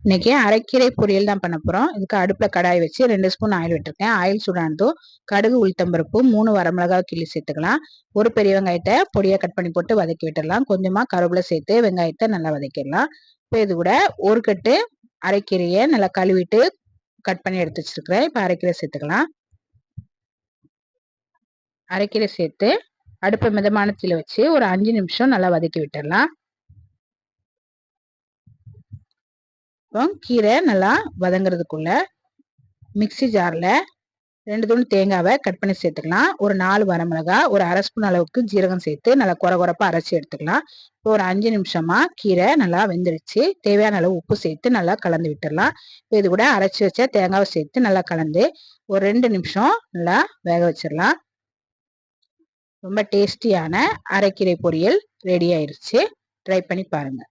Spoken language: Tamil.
இன்னைக்கு அரைக்கீரை பொரியல் தான் பண்ண போறோம். இதுக்கு அடுப்புல கடாய் வச்சு 2 ஸ்பூன் ஆயில் விட்டுருக்கேன். ஆயில் சூடானதும் கடுகு, உளுத்தம்பருப்பு, 3 வரமிளகாய் கிள்ளி சேர்த்துக்கலாம். ஒரு பெரிய வெங்காயத்தை பொடியா கட் பண்ணி போட்டு வதக்கி விட்டுடலாம். கொஞ்சமா கருவேப்பிலை சேர்த்து வெங்காயத்தை நல்லா வதக்கிடலாம். இப்போ இது கூட ஒரு கட்டு அரைக்கீரையை நல்லா கழுவிட்டு கட் பண்ணி எடுத்து வச்சிருக்கிறேன். இப்போ அரைக்கீரை சேர்த்துக்கலாம். அரைக்கீரை சேர்த்து அடுப்பை மிதமான தீயில வச்சு ஒரு 5 நிமிஷம் நல்லா வதக்கி விட்டுடலாம். கீரை நல்லா வதங்குறதுக்குள்ள மிக்சி ஜார்ல 2 துண்டு தேங்காவை கட் பண்ணி சேர்த்துக்கலாம். ஒரு 4 வரமிளகாய், ஒரு அரை ஸ்பூன் அளவுக்கு ஜீரகம் சேர்த்து நல்லா கொரகொரப்பா அரைச்சி எடுத்துக்கலாம். இப்போ ஒரு 5 நிமிஷமா கீரை நல்லா வெந்துருச்சு. தேவையான அளவு உப்பு சேர்த்து நல்லா கலந்து விட்டுடலாம். இப்போ இது கூட அரைச்சி வச்ச தேங்காவை சேர்த்து நல்லா கலந்து ஒரு 2 நிமிஷம் நல்லா வேக வச்சிடலாம். ரொம்ப டேஸ்டியான அரைக்கீரை பொரியல் ரெடி ஆயிருச்சு. ட்ரை பண்ணி பாருங்க.